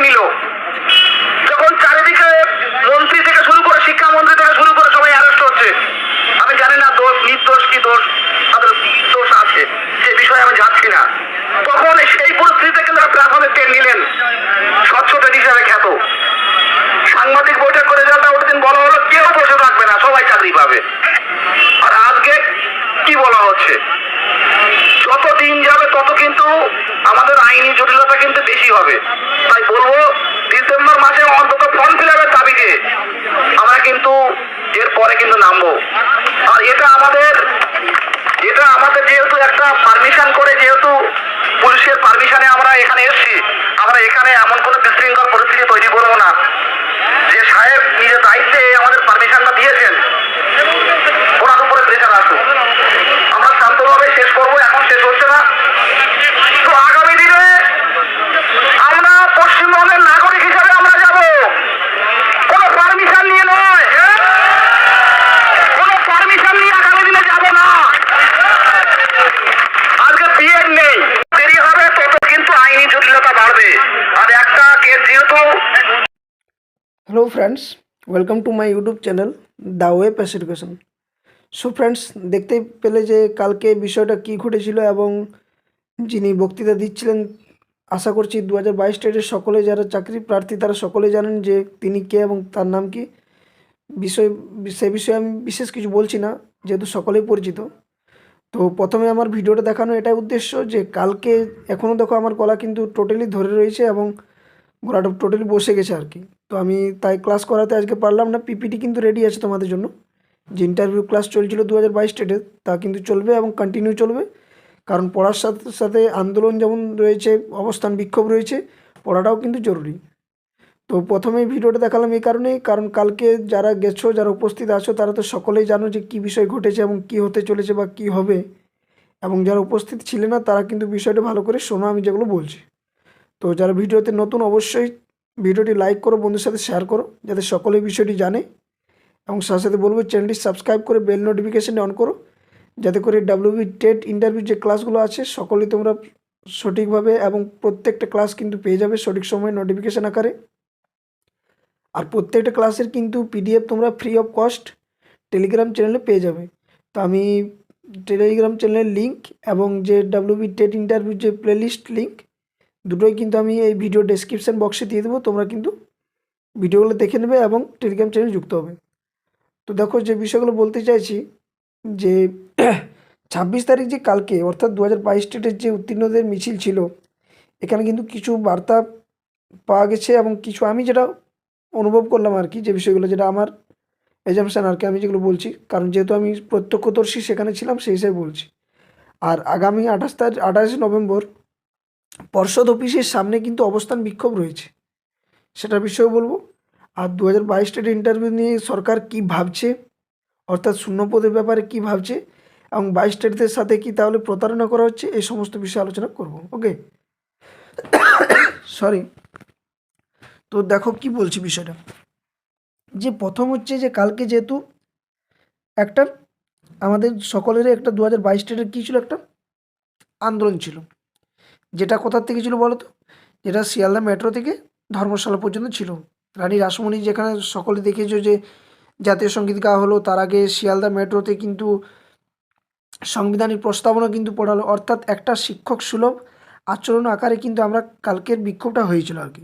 নিল, যখন চারিদিকে মন্ত্রী থেকে শুরু করে শিক্ষামন্ত্রী থেকে শুরু করে সবাই অ্যারেস্ট হচ্ছে, আমি জানি না দোষ নির্দোষ কি দোষ, তাদের দোষ আছে, সে বিষয়ে আমি যাচ্ছি না। তখন সেই পরিস্থিতিতে কিন্তু প্রাথমিক টেন নিলেন, স্বচ্ছতা হিসাবে খ্যাত। সাংবাদিক বৈঠক করে যাওয়াটা ওটা দিন বলা হলো কেউ বসে থাকবে না, সবাই চাকরি পাবে। আর আজকে কি বলা হচ্ছে, যত দিন যাবে তত কিন্তু আমাদের আইনি জটিলতা কিন্তু বেশি হবে। তাই বলবো ডিসেম্বর মাসে অন্তত ফর্ম ফিল আপের দাবিতে আমরা কিন্তু এরপরে কিন্তু নামবো। আর এটা আমাদের যেহেতু একটা পারমিশন করে, যেহেতু পুলিশের পারমিশনে আমরা এখানে এসেছি, আমরা এখানে এমন কোনো বিশৃঙ্খল পরিস্থিতি তৈরি করবো না। যে সাহেব নিজের দায়িত্বে আমাদের পারমিশনটা দিয়েছেন, ওনার উপরে প্রেশার আসুক, আমরা শান্তভাবে শেষ করবো। এখন শেষ হচ্ছে না, তো আগামী দিনে আমরা পশ্চিমবঙ্গের নাগরিক হিসাবে আমরা যাব, কোনো পারমিশন নিয়ে নয়, কোনো পারমিশন নিয়ে আগামী দিনে যাব না। আজকে বিএড নেই, দেরি হবে তত কিন্তু আইনি জটিলতা বাড়বে। আর একটা কেস যেহেতু hello friends, welcome to my YouTube channel the way pace education. So friends, দেখতেই পেলে যে কালকে বিষয়টা কী ঘটেছিল এবং যিনি বক্তৃতা দিচ্ছিলেন, আশা করছি 2022 টেটের সকলে যারা চাকরি প্রার্থী তারা সকলেই জানেন যে তিনি কে এবং তার নাম কি। সে বিষয়ে আমি বিশেষ কিছু বলছি না, যেহেতু সকলেই পরিচিত। তো প্রথমে আমার ভিডিওটা দেখানো এটাই উদ্দেশ্য যে কালকে এখনও দেখো আমার গলা কিন্তু টোটালি ধরে রয়েছে এবং গলাটা টোটালি বসে গেছে আর কি। তো আমি তাই ক্লাস করাতে আজকে পারলাম না। পিপিটি কিন্তু রেডি আছে তোমাদের জন্য। যে ইন্টারভিউ ক্লাস চলছিল 2022 স্টেটে তা কিন্তু চলবে এবং কন্টিনিউ চলবে, কারণ পড়ার সাথে সাথে আন্দোলন যেমন রয়েছে, অবস্থান বিক্ষোভ রয়েছে, পড়াটাও কিন্তু জরুরি। তো প্রথমেই ভিডিওটা দেখালাম এই কারণেই, কারণ কালকে যারা গেছো, যারা উপস্থিত আছো, তারা তো সকলেই জানো যে কী বিষয় ঘটেছে এবং কী হতে চলেছে বা কী হবে। এবং যারা উপস্থিত ছিলে না তারা কিন্তু বিষয়টা ভালো করে শোনো আমি যেগুলো বলছি। তো যারা ভিডিওতে নতুন অবশ্যই ভিডিওটি লাইক করো, বন্ধুদের সাথে শেয়ার করো, যাতে সকলে বিষয়টি জানে। এবং সাথে সাথে বলবো চ্যানেলটি সাবস্ক্রাইব করে বেল নোটিফিকেশানটি অন করো, যাতে করে ডাব্লিউবি টেট ইন্টারভিউ যে ক্লাসগুলো আছে সকলেই তোমরা সঠিকভাবে এবং প্রত্যেকটা ক্লাস কিন্তু পেয়ে যাবে সঠিক সময়ে নোটিফিকেশান আকারে। আর প্রত্যেকটা ক্লাসের কিন্তু পিডিএফ তোমরা ফ্রি অফ কস্ট টেলিগ্রাম চ্যানেলে পেয়ে যাবে। তো আমি টেলিগ্রাম চ্যানেলের লিঙ্ক এবং যে ডাব্লিউবি টেট ইন্টারভিউ যে প্লেলিস্ট লিঙ্ক দুটোই কিন্তু আমি এই ভিডিও ডেসক্রিপশান বক্সে দিয়ে দেবো, তোমরা কিন্তু ভিডিওগুলো দেখে নেবে এবং টেলিগ্রাম চ্যানেল যুক্ত হবে। তো দেখো যে বিষয়গুলো বলতে চাইছি যে 26 তারিখ যে কালকে অর্থাৎ 2022 স্টেটের যে উত্তীর্ণদের মিছিল ছিল, এখানে কিন্তু কিছু বার্তা পাওয়া গেছে এবং কিছু আমি যেটা অনুভব করলাম আর কি, যে বিষয়গুলো যেটা আমার এজামশান আর কি, আমি যেগুলো বলছি, কারণ যেহেতু আমি প্রত্যক্ষদর্শী সেখানে ছিলাম সেই হিসাবে বলছি। আর আগামী 28 নভেম্বর পর্ষদ অফিসের সামনে কিন্তু অবস্থান বিক্ষোভ রয়েছে, সেটার বিষয়ে বলবো। আর 2022 স্টেট ইন্টারভিউ নিয়ে সরকার কি ভাবছে, অর্থাৎ শূন্যপদের ব্যাপারে কি ভাবছে এবং 22 স্টেটদের সাথে কি তাহলে প্রতারণা করা হচ্ছে, এই সমস্ত বিষয়ে আলোচনা করব। ওকে, সরি। তো দেখো কি বলছি বিষয়টা, যে প্রথম হচ্ছে যে কালকে যেহেতু একটা আমাদের সকলেরই একটা 2022 স্টেটের কী ছিল, একটা আন্দোলন ছিল, যেটা কোথার থেকে ছিল বলো তো, যেটা শিয়ালদা মেট্রো থেকে ধর্মশালা পর্যন্ত ছিল। রানী রাসমণি যেখানে সকলে দেখেছো যে জাতীয় সঙ্গীত গাওয়া হলো, তার আগে শিয়ালদা মেট্রোতে কিন্তু সংবিধানের প্রস্তাবনা কিন্তু পড়ালো, অর্থাৎ একটা শিক্ষক সুলভ আচরণ আকারে কিন্তু আমরা কালকের বিক্ষোভটা হয়েছিল আর কি।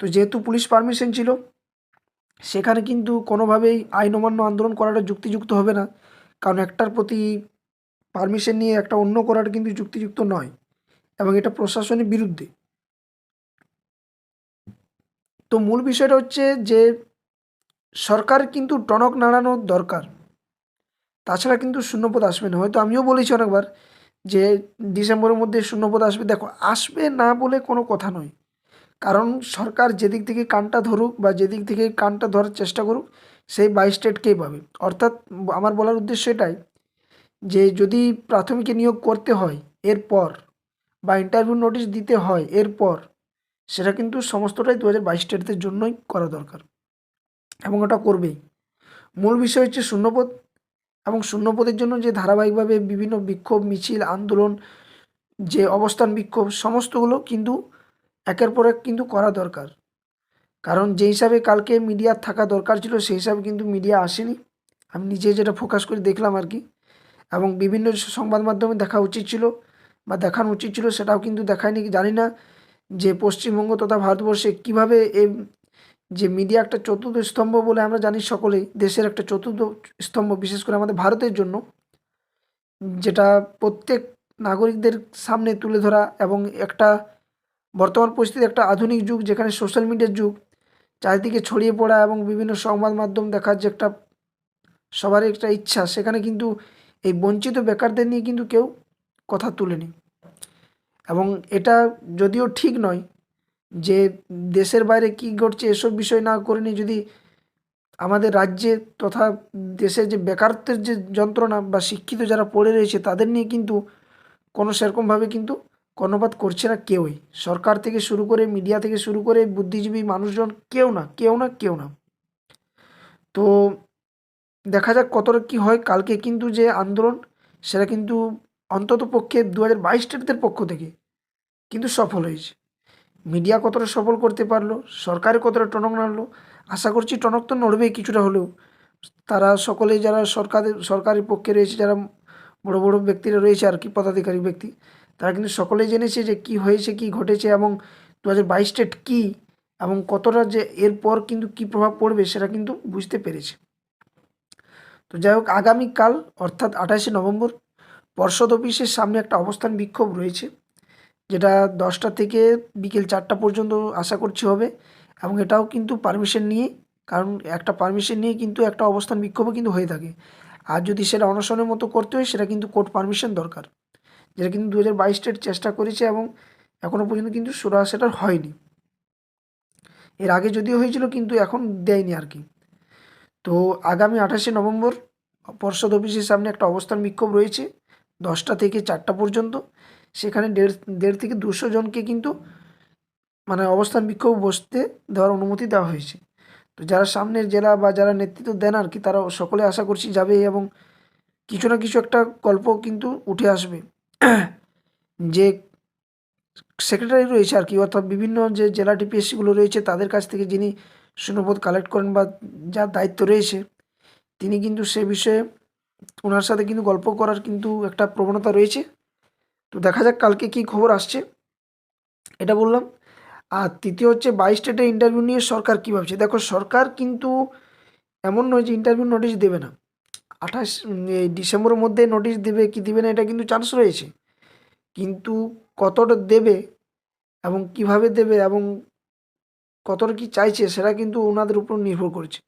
তো যেহেতু পুলিশ পারমিশন ছিল, সেখানে কিন্তু কোনোভাবেই আইন অমান্য আন্দোলন করাটা যুক্তিযুক্ত হবে না, কারণ একটার প্রতি পারমিশন নিয়ে একটা অন্য করাটা কিন্তু যুক্তিযুক্ত নয় এবং এটা প্রশাসনের বিরুদ্ধে। তো মূল বিষয়টা হচ্ছে যে সরকার কিন্তু টনক নাড়ানোর দরকার, তাছাড়া কিন্তু শূন্যপদ আসবে না। হয়তো আমিও বলেছি অনেকবার যে ডিসেম্বরের মধ্যে শূন্যপদ আসবে, দেখো আসবে না বলে কোনো কথা নয়, কারণ সরকার যেদিক থেকে কানটা ধরুক বা যেদিক থেকে কানটা ধরার চেষ্টা করুক, সেই 22 স্টেটকেই পাবে। অর্থাৎ আমার বলার উদ্দেশ্য এটাই যে যদি প্রাথমিকে নিয়োগ করতে হয় এরপর বা ইন্টারভিউ নোটিশ দিতে হয় এরপর, সেটা কিন্তু সমস্তটাই 2022 স্টেটদের জন্যই করা দরকার এবং ওটা করবেই। মূল বিষয় হচ্ছে শূন্যপদ, এবং শূন্যপদের জন্য যে ধারাবাহিকভাবে বিভিন্ন বিক্ষোভ মিছিল আন্দোলন, যে অবস্থান বিক্ষোভ, সমস্তগুলো কিন্তু একের পর এক কিন্তু করা দরকার। কারণ যে হিসাবে কালকে মিডিয়ার থাকা দরকার ছিল সেই হিসাবে কিন্তু মিডিয়া আসেনি। আমি নিজে যেটা ফোকাস করে দেখলাম আর কি, এবং বিভিন্ন সংবাদ মাধ্যমে দেখা উচিত ছিল বা দেখানো উচিত ছিল সেটাও কিন্তু দেখায়নি। জানি না যে পশ্চিমবঙ্গ তথা ভারতবর্ষে কীভাবে এই যে মিডিয়া একটা চতুর্থ স্তম্ভ বলে আমরা জানি সকলেই, দেশের একটা চতুর্থ স্তম্ভ বিশেষ করে আমাদের ভারতের জন্য, যেটা প্রত্যেক নাগরিকদের সামনে তুলে ধরা এবং একটা বর্তমান পরিস্থিতি একটা আধুনিক যুগ যেখানে সোশ্যাল মিডিয়ার যুগ, চারিদিকে ছড়িয়ে পড়া এবং বিভিন্ন সংবাদ মাধ্যম দেখার যে একটা সবারই একটা ইচ্ছা, সেখানে কিন্তু এই বঞ্চিত বেকারদের নিয়ে কিন্তু কেউ কথা তুলেনি। এবং এটা যদিও ঠিক নয় যে দেশের বাইরে কী ঘটছে এসব বিষয় না করে নিয়ে যদি আমাদের রাজ্যে তথা দেশে যে বেকারত্বের যে যন্ত্রণা বা শিক্ষিত যারা পড়ে রয়েছে তাদের নিয়ে কিন্তু কোনো সেরকমভাবে কিন্তু কর্ণপাত করছে না কেউই, সরকার থেকে শুরু করে মিডিয়া থেকে শুরু করে বুদ্ধিজীবী মানুষজন, কেউ না কেউ না কেউ না। তো দেখা যাক কতটা কী হয়। কালকে কিন্তু যে আন্দোলন সেটা কিন্তু অন্তত পক্ষে 2022 স্টেটদের পক্ষ থেকে কিন্তু সফল হয়েছে। মিডিয়া কতটা সফল করতে পারলো, সরকারে কতটা টনক নাড়লো, আশা করছি টনক তো নড়বেই কিছুটা হলেও। তারা সকলেই যারা সরকারের পক্ষে রয়েছে, যারা বড় বড় ব্যক্তিরা রয়েছে আর কি, পদাধিকারী ব্যক্তি, তারা কিন্তু সকলেই জেনেছে যে কী হয়েছে, কী ঘটেছে এবং 2022 স্টেট কী এবং কতটা যে এরপর কিন্তু কী প্রভাব পড়বে সেটা কিন্তু বুঝতে পেরেছে। তো যাই হোক, আগামীকাল অর্থাৎ 28শে নভেম্বর পর্ষদ অফিসের সামনে একটা অবস্থান বিক্ষোভ রয়েছে, যেটা 10টা থেকে বিকেল 4টা পর্যন্ত আশা করছি হবে। এবং এটাও কিন্তু পারমিশন নিয়ে, কারণ একটা পারমিশন নিয়ে কিন্তু একটা অবস্থান বিক্ষোভও কিন্তু হয়ে থাকে। আর যদি সেটা অনশনের মতো করতে হয় সেটা কিন্তু কোর্ট পারমিশন দরকার, যেটা কিন্তু 2022 স্টেট চেষ্টা করেছে এবং এখনও পর্যন্ত কিন্তু সুরাহা সেটার হয়নি। এর আগে যদিও হয়েছিল কিন্তু এখন দেয়নি আর কি। তো আগামী 28শে নভেম্বর পর্ষদ অফিসের সামনে একটা অবস্থান বিক্ষোভ রয়েছে 10টা থেকে 4টা পর্যন্ত। সেখানে দেড় থেকে 200 জনকে কিন্তু মানে অবস্থান বিক্ষোভ বসতে দেওয়ার অনুমতি দেওয়া হয়েছে। তো যারা সামনের জেলা বা যারা নেতৃত্ব দেন আর কি, তারা সকলে আশা করছি যাবে এবং কিছু না কিছু একটা গল্প কিন্তু উঠে আসবে। যে সেক্রেটারি রয়েছে আর কি, অর্থাৎ বিভিন্ন যে জেলা ডিপিএসসিগুলো রয়েছে তাদের কাছ থেকে যিনি শূন্যপদ কালেক্ট করেন বা যার দায়িত্ব রয়েছে, তিনি কিন্তু সে বিষয়ে ওনার সাথে কিন্তু গল্প করার কিন্তু একটা প্রবণতা রয়েছে। তো দেখা যাক কালকে কী খবর আসছে, এটা বললাম। আর তৃতীয় হচ্ছে 22 স্টেটের ইন্টারভিউ নিয়ে সরকার কী ভাবছে। দেখো, সরকার কিন্তু এমন নয় যে ইন্টারভিউ নোটিশ দেবে না। 28 এই ডিসেম্বরের মধ্যে নোটিশ দেবে কি দিবে না এটা কিন্তু চান্স রয়েছে, কিন্তু কতটা দেবে এবং কিভাবে দেবে এবং কতটা কি চাইছে সেটা কিন্তু ওনাদের উপর নির্ভর করছে।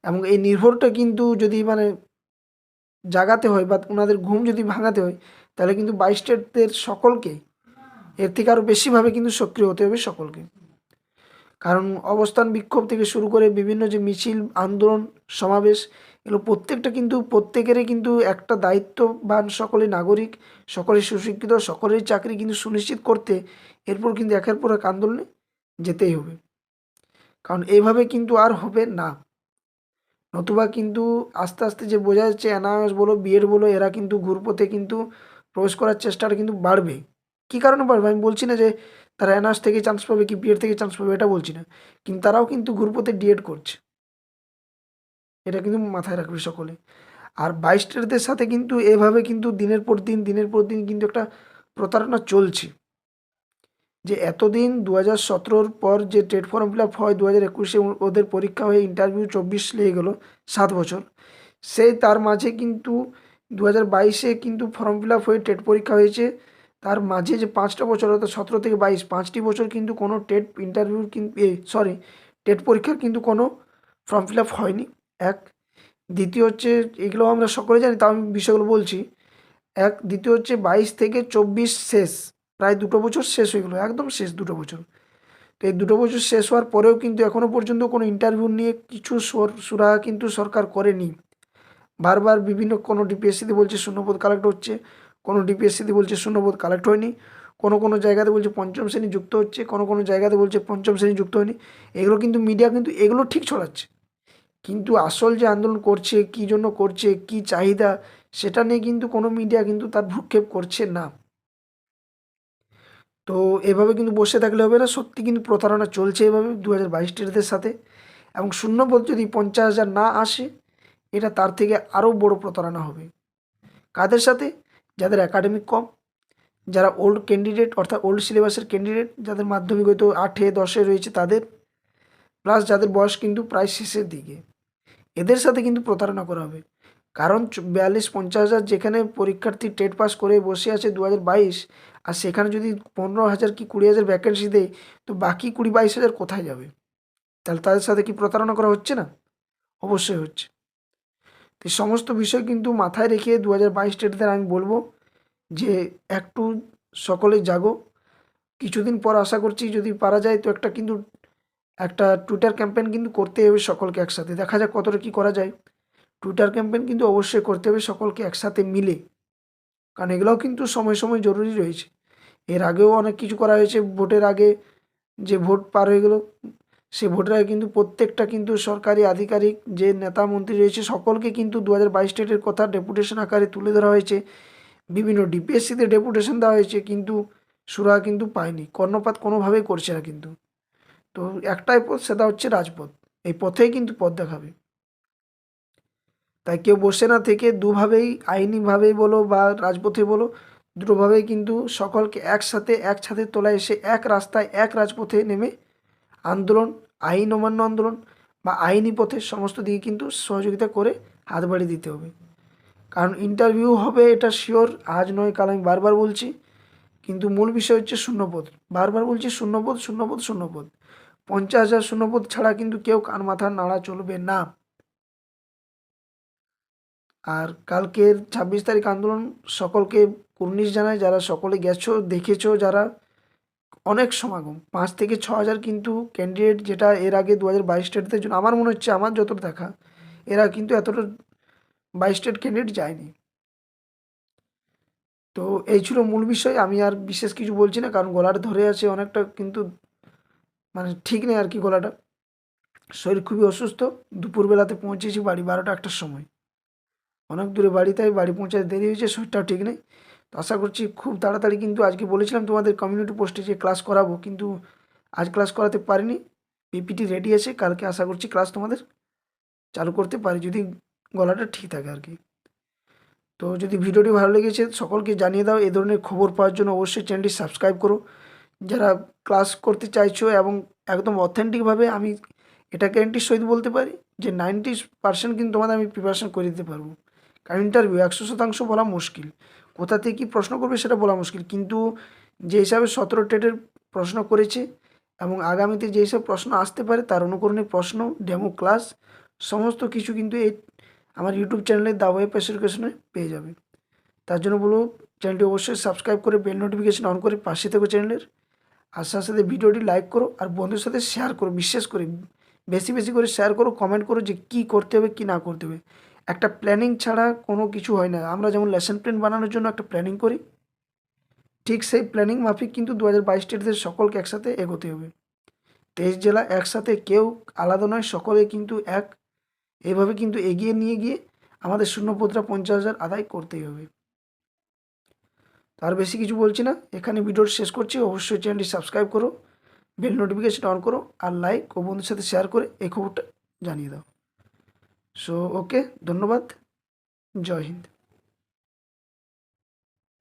এবং এই নির্ভরটা কিন্তু যদি মানে জাগাতে হয় বা ওনাদের ঘুম যদি ভাঙাতে হয়, তাহলে কিন্তু 22 স্টেটদের সকলকে এর থেকে আরও বেশিভাবে কিন্তু সক্রিয় হতে হবে সকলকে। কারণ অবস্থান বিক্ষোভ থেকে শুরু করে বিভিন্ন যে মিছিল, আন্দোলন, সমাবেশ, এগুলো প্রত্যেকটা কিন্তু প্রত্যেকেরই কিন্তু একটা দায়িত্ববান, সকলে নাগরিক, সকলে সুশিক্ষিত, সকলের চাকরি কিন্তু সুনিশ্চিত করতে এরপর কিন্তু একের পর এক আন্দোলনে যেতেই হবে। কারণ এইভাবে কিন্তু আর হবে না, নতুবা কিন্তু আস্তে আস্তে যে বোঝা যাচ্ছে এনআইএস বলো, বিএড বলো, এরা কিন্তু ঘুরপথে কিন্তু প্রবেশ করার চেষ্টাটা কিন্তু বাড়বে। কী কারণে বাড়বে আমি বলছি না যে তারা এনআইএস থেকে চান্স পাবে কি বিএড থেকে চান্স পাবে, এটা বলছি না, কিন্তু তারাও কিন্তু ঘুরপথে ডিএড করছে, এটা কিন্তু মাথায় রাখবে সকলে। আর 22 স্টেটদের সাথে কিন্তু এভাবে কিন্তু দিনের পর দিন কিন্তু একটা প্রতারণা চলছে। যে এতদিন 2017-র পর যে টেট ফর্ম ফিল আপ হয়, 2021-এ ওদের পরীক্ষা হয়ে ইন্টারভিউ 24 লেগে গেলো, 7 বছর। সেই তার মাঝে কিন্তু 2022-এ কিন্তু ফর্ম ফিল আপ হয়ে টেট পরীক্ষা হয়েছে। তার মাঝে যে 5টা বছর অর্থাৎ 17 থেকে 22, 5টি বছর কিন্তু কোনো টেট ইন্টারভিউ কিন্তু টেট পরীক্ষার কিন্তু কোনো ফর্ম ফিল আপ হয়নি। এক, দ্বিতীয় হচ্ছে, এগুলো আমরা সকলে জানি, তাও আমি বিষয়গুলো বলছি। এক, দ্বিতীয় হচ্ছে 22 থেকে 24 শেষ, প্রায় 2টো বছর শেষ হয়ে গেলো, একদম শেষ 2টো বছর। তো এই 2টো বছর শেষ হওয়ার পরেও কিন্তু এখনও পর্যন্ত কোনো ইন্টারভিউ নিয়ে কিছু সুরাহা কিন্তু সরকার করেনি। বারবার বিভিন্ন কোনো ডিপিএসসিতে বলছে শূন্যপদ কালেক্ট হচ্ছে, কোনো ডিপিএসসিতে বলছে শূন্যপদ কালেক্ট হয়নি, কোনো জায়গাতে বলছে পঞ্চম শ্রেণী যুক্ত হচ্ছে, কোনো জায়গাতে বলছে পঞ্চম শ্রেণী যুক্ত হয়নি। এগুলো কিন্তু মিডিয়া কিন্তু এগুলো ঠিক ছড়াচ্ছে, কিন্তু আসল যে আন্দোলন করছে, কী জন্য করছে, কী চাহিদা, সেটা নিয়ে কিন্তু কোনো মিডিয়া কিন্তু তার ভ্রুক্ষেপ করছে না। তো এভাবে কিন্তু বসে থাকলে হবে না, সত্যি কিন্তু প্রতারণা চলছে এভাবে 2022 টেটদের সাথে। এবং শূন্যপদ যদি 50,000 না আসে, এটা তার থেকে আরও বড় প্রতারণা হবে। কাদের সাথে? যাদের একাডেমিক কম, যারা ওল্ড ক্যান্ডিডেট অর্থাৎ ওল্ড সিলেবাসের ক্যান্ডিডেট, যাদের মাধ্যমিক হয়তো 8-এ 10-এ রয়েছে তাদের, প্লাস যাদের বয়স কিন্তু প্রায় শেষের দিকে, এদের সাথে কিন্তু প্রতারণা করা হবে। কারণ 42-50,000 যেখানে পরীক্ষার্থী টেট পাস করে বসে আছে 2022, আর সেখানে যদি 15,000 কি 20,000 ভ্যাকেন্সি দেয়, তো বাকি 20-22,000 কোথায় যাবে? তাহলে তাদের সাথে কি প্রতারণা করা হচ্ছে না? অবশ্যই হচ্ছে। তো এই সমস্ত বিষয় কিন্তু মাথায় রেখে 2022 টেটদের আমি বলবো যে একটু সকলে জাগো। কিছুদিন পর আশা করছি যদি পারা যায় তো একটা টুইটার ক্যাম্পেইন কিন্তু করতে হবে সকলকে একসাথে। দেখা যাক কতটা কী করা যায়। টুইটার ক্যাম্পেইন কিন্তু অবশ্যই করতে হবে সকলকে একসাথে মিলে। কারণ এগুলোও কিন্তু সময়, সময় জরুরি রয়েছে। এর আগেও অনেক কিছু করা হয়েছে। ভোটের আগে যে ভোট পার হয়ে গেল, সে ভোটের আগে কিন্তু প্রত্যেকটা কিন্তু সরকারি আধিকারিক যে নেতা মন্ত্রী রয়েছে সকলকে কিন্তু 2022 টেটের কথা ডেপুটেশন আকারে তুলে ধরা হয়েছে। বিভিন্ন ডিপিএসসিতে ডেপুটেশন দেওয়া হয়েছে, কিন্তু সুরা কিন্তু পায়নি। কর্ণপাত কোনোভাবেই করছে না কিন্তু। তো একটাই পথ, সেটা হচ্ছে রাজপথ। এই পথেই কিন্তু পথ দেখাবে। তাই কেউ বসে না থেকে দুভাবেই, আইনিভাবেই বলো বা রাজপথে বলো, দুটোভাবেই কিন্তু সকলকে একসাথে এক ছাদের তলায় এসে এক রাস্তায় এক রাজপথে নেমে আন্দোলন, আইন অমান্য আন্দোলন বা আইনি পথে সমস্ত দিকে কিন্তু সহযোগিতা করে হাত বাড়িয়ে দিতে হবে। কারণ ইন্টারভিউ হবে এটা শিওর, আজ নয় কাল আমি বারবার বলছি। কিন্তু মূল বিষয় হচ্ছে শূন্যপদ। বারবার বলছি শূন্যপদ, শূন্যপদ, শূন্যপদ। 50,000 শূন্যপদ ছাড়া কিন্তু কেউ কান মাথা নাড়া চলবে না। আর কালকের 26 তারিখ আন্দোলন সকলকে কুর্নিশ জানায়, যারা সকলে গেছো দেখেছো, যারা অনেক সমাগম 5 থেকে 6,000 কিন্তু ক্যান্ডিডেট, যেটা এর আগে 2022 স্টেটদের জন্য আমার মনে হচ্ছে, আমার যতটা দেখা, এরা কিন্তু এতটা 22 স্টেট ক্যান্ডিডেট যায়নি। তো এই ছিল মূল বিষয়। আমি আর বিশেষ কিছু বলছি না, কারণ গলাটা ধরে আছে অনেকটা, কিন্তু মানে ঠিক নেই আর কি গলাটা। শরীর খুবই অসুস্থ। দুপুরবেলাতে পৌঁছেছি বাড়ি 12টা-1টার সময়। অনেক দূরে বাড়ি, তাই বাড়ি পৌঁছাতে দেরি হয়েছে, শরীরটাও ঠিক নেই। তো আশা করছি খুব তাড়াতাড়ি, কিন্তু আজকে বলেছিলাম তোমাদের কমিউনিটি পোস্টে যে ক্লাস করাবো, কিন্তু আজ ক্লাস করাতে পারিনি। পিপিটি রেডি আছে, কালকে আশা করছি ক্লাস তোমাদের চালু করতে পারি, যদি গলাটা ঠিক থাকে আর কি। তো যদি ভিডিওটি ভালো লেগেছে সকলকে জানিয়ে দাও। এই ধরনের খবর পাওয়ার জন্য অবশ্যই চ্যানেলটি সাবস্ক্রাইব করো। যারা ক্লাস করতে চাইছো এবং একদম অথেন্টিকভাবে, আমি এটা গ্যারান্টির সহিত বলতে পারি যে 90% কিন্তু তোমাদের আমি প্রিপারেশন করে দিতে পারবো। কারণ ইন্টারভিউ 100% বলা মুশকিল, কোথা থেকে কী প্রশ্ন করবে সেটা বলা মুশকিল, কিন্তু যে হিসাবে 17 টেটের প্রশ্ন করেছে এবং আগামীতে যে হিসাবে প্রশ্ন আসতে পারে তার অনুকরণে প্রশ্ন, ডেমো ক্লাস, সমস্ত কিছু কিন্তু এই আমার ইউটিউব চ্যানেলে দা ওয়ে অফ এডুকেশনে পেয়ে যাবে। তার জন্য বলবো চ্যানেলটি অবশ্যই সাবস্ক্রাইব করে বেল নোটিফিকেশন অন করে পাশে থেকো চ্যানেলের। আর সাথে সাথে ভিডিওটি লাইক করো আর বন্ধুদের সাথে শেয়ার করো, বিশেষ করে বেশি বেশি করে শেয়ার করো, কমেন্ট করো যে কী করতে হবে কী না করতে হবে। একটা প্ল্যানিং ছাড়া কোনো কিছু হয় না। আমরা যেমন লেসন প্ল্যান বানানোর জন্য একটা প্ল্যানিং করি, ঠিক সেই প্ল্যানিং মাফিক কিন্তু 2022 স্টেটদের সকলকে একসাথে এগোতে হবে। 23 জেলা একসাথে, কেউ আলাদা নয়, সকলে কিন্তু এক। এইভাবে কিন্তু এগিয়ে নিয়ে গিয়ে আমাদের শূন্যপদটা 50,000 আদায় করতেই হবে। তার বেশি কিছু বলছি না, এখানে ভিডিওটি শেষ করছি। অবশ্যই চ্যানেলটি সাবস্ক্রাইব করো, বেল নোটিফিকেশন অন করো আর লাইক ও বন্ধুদের সাথে শেয়ার করে এই খবরটা জানিয়ে দাও। সো ওকে, ধন্যবাদ, জয় হিন্দ।